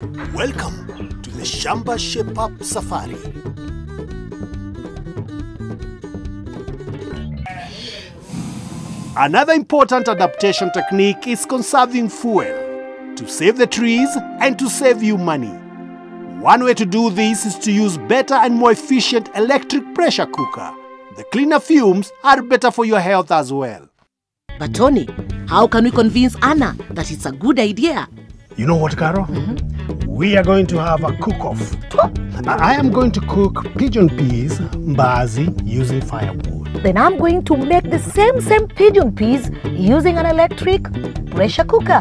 Welcome to the Shamba Shape Up Safari. Another important adaptation technique is conserving fuel to save the trees and to save you money. One way to do this is to use better and more efficient electric pressure cooker. The cleaner fumes are better for your health as well. But Tony, how can we convince Anna that it's a good idea? You know what, Carol? We are going to have a cook-off. I am going to cook pigeon peas, mbaazi, using firewood. Then I'm going to make the same pigeon peas using an electric pressure cooker.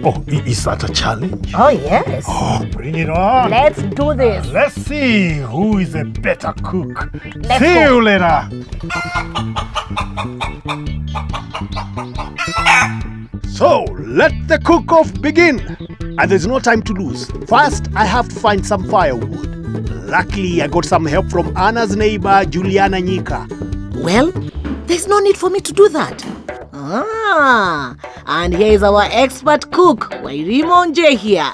Oh, is that a challenge? Oh, yes. Oh, bring it on. Let's do this. Let's see who is a better cook. Let's see go. you later. So, let the cook-off begin. And there's no time to lose. First, I have to find some firewood. Luckily, I got some help from Anna's neighbor, Juliana Nyika. Well, there's no need for me to do that. And here is our expert cook, Wairimonje here.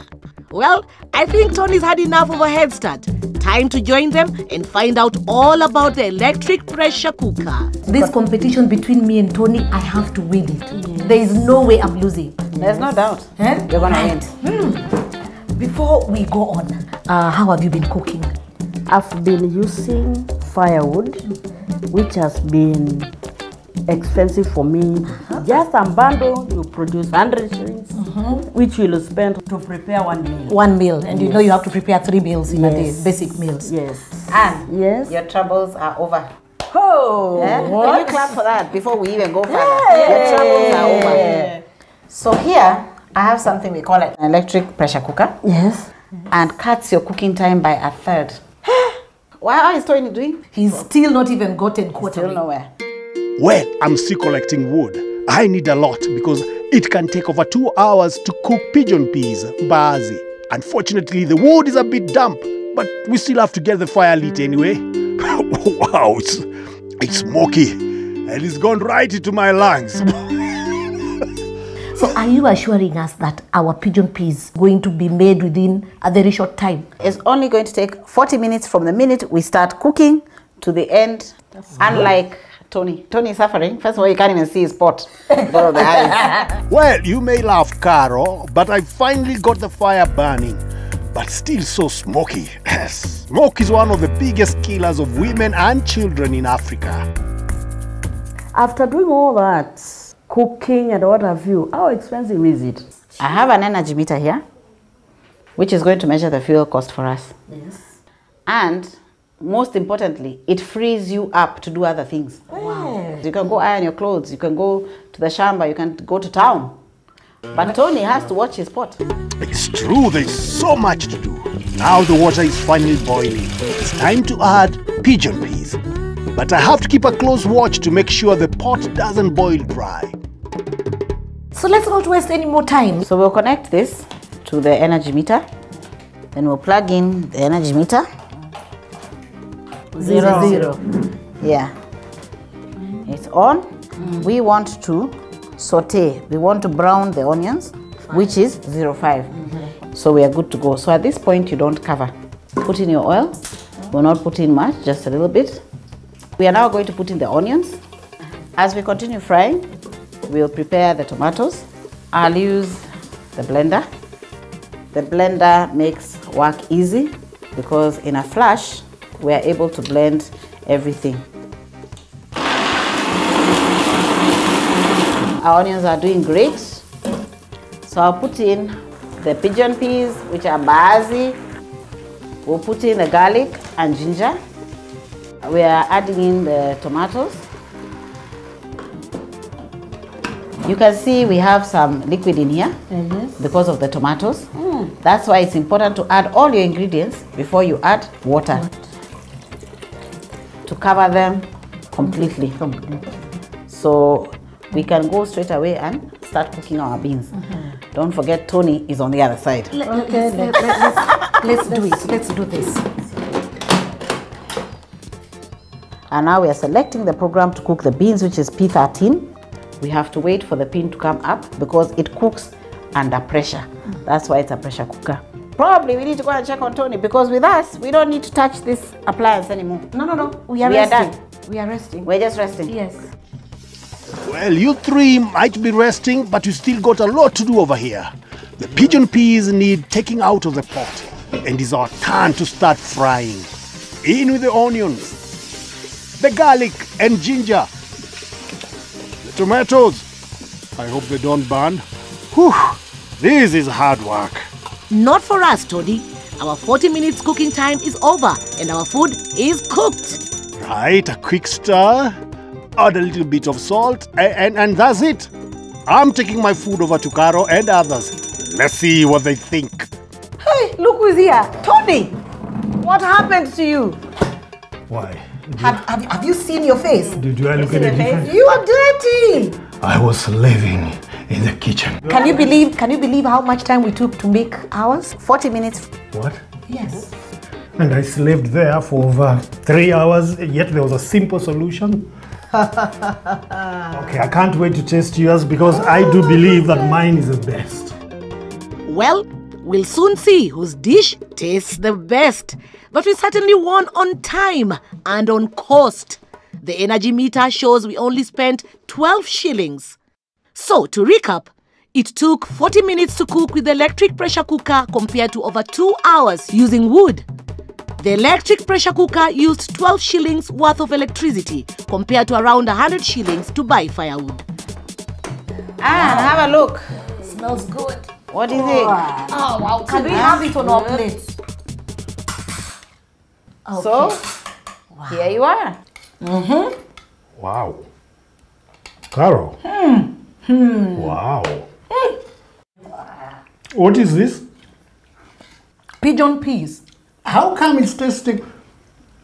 Well, I think Tony's had enough of a head start. Time to join them and find out all about the electric pressure cooker. This competition between me and Tony, I have to win it. There is no way I'm losing. There's no doubt. You're gonna win. Before we go on, how have you been cooking? I've been using firewood, which has been expensive for me. Just a bundle, you produce 100 shillings, which you'll spend to prepare one meal. One meal, and you know you have to prepare 3 meals in a day, Yes. basic meals. Yes. And Yes. your troubles are over. Oh, Can you clap for that before we even go further? Your troubles are over. So here, I have something we call an electric pressure cooker. Yes. And cuts your cooking time by 1/3. What is Tony doing? He's still not even gotten Still quarterly. nowhere. Well, I'm still collecting wood. I need a lot because it can take over 2 hours to cook pigeon peas, mbaazi. Unfortunately, the wood is a bit damp, but we still have to get the fire lit anyway. Wow, it's smoky and it's gone right into my lungs. So are you assuring us that our pigeon peas going to be made within a very short time? It's only going to take 40 minutes from the minute we start cooking to the end. Unlike Tony. Tony is suffering. First of all, you can't even see his pot because of the eyes. Well, you may laugh, Caro, but I finally got the fire burning. But still so smoky. Smoke is one of the biggest killers of women and children in Africa. After doing all that, cooking and what have you, how expensive is it? I have an energy meter here, which is going to measure the fuel cost for us. Yes. And most importantly, it frees you up to do other things. Wow. You can go iron your clothes, you can go to the shamba, you can go to town. But Tony has to watch his pot. It's true, there's so much to do. Now the water is finally boiling. It's time to add pigeon peas. But I have to keep a close watch to make sure the pot doesn't boil dry. So let's not waste any more time. So we'll connect this to the energy meter. Then we'll plug in the energy meter. 0. Yeah. It's on. We want to saute. We want to brown the onions, which is 0.5. So we are good to go. So at this point, you don't cover. Put in your oil. We'll not put in much, just a little bit. We are now going to put in the onions. As we continue frying, we'll prepare the tomatoes. I'll use the blender. The blender makes work easy because in a flash, we are able to blend everything. Our onions are doing great. So I'll put in the pigeon peas, which are mbaazi. We'll put in the garlic and ginger. We are adding in the tomatoes. You can see we have some liquid in here because of the tomatoes. That's why it's important to add all your ingredients before you add water to cover them completely. So we can go straight away and start cooking our beans. Don't forget Tony is on the other side. Let's do it. Let's do this. And now we are selecting the program to cook the beans, which is P13. We have to wait for the pin to come up because it cooks under pressure. That's why it's a pressure cooker. Probably we need to go and check on Tony because with us, we don't need to touch this appliance anymore. No. We are We are resting. done. We are resting. We're just resting. Yes. Well, you three might be resting, but you still got a lot to do over here. The pigeon peas need taking out of the pot, and it's our turn to start frying. In with the onions, the garlic and ginger, the tomatoes. I hope they don't burn. Whew, this is hard work. Not for us, Tony. Our 40 minutes cooking time is over and our food is cooked. Right, a quick stir, add a little bit of salt, and that's it. I'm taking my food over to Caro and others. Let's see what they think. Hey, look who's here. Tony, what happened to you? Why? Have you seen your face? Do I look any different? You are dirty. I was living in the kitchen. Can you believe how much time we took to make ours? 40 minutes. What? Yes. And I slaved there for over 3 hours, yet there was a simple solution. Okay, I can't wait to taste yours because I do believe that mine is the best. Well, we'll soon see whose dish tastes the best. But we certainly won on time and on cost. The energy meter shows we only spent 12 shillings. So, to recap, it took 40 minutes to cook with the electric pressure cooker compared to over 2 hours using wood. The electric pressure cooker used 12 shillings worth of electricity compared to around 100 shillings to buy firewood. Have a look. Smells good. What do you think? Oh, wow. Can we have it on our plates? Okay. So, here you are. Wow. Caro. Wow. What is this? Pigeon peas. How come it's tasting?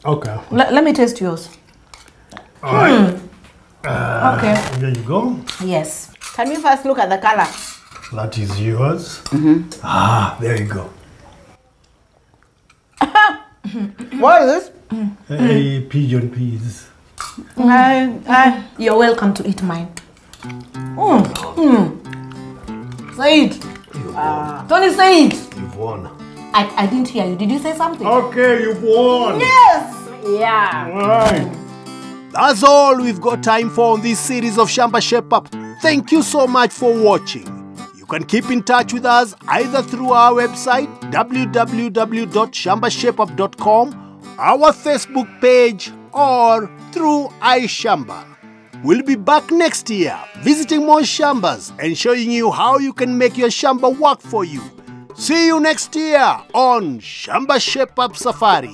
Okay. Let me taste yours. All right. Okay. There you go. Yes. Can we first look at the color? That is yours. There you go. What is this? Hey, pigeon peas. You're welcome to eat mine. Say it. Tony, say it. You've won. I didn't hear you. Did you say something? Okay, you've won. Yes. Yeah. All right. That's all we've got time for on this series of Shamba Shape Up. Thank you so much for watching. You can keep in touch with us either through our website www.shambashapeup.com, our Facebook page, or through iShamba. We'll be back next year visiting more shambas and showing you how you can make your shamba work for you. See you next year on Shamba Shape Up Safari.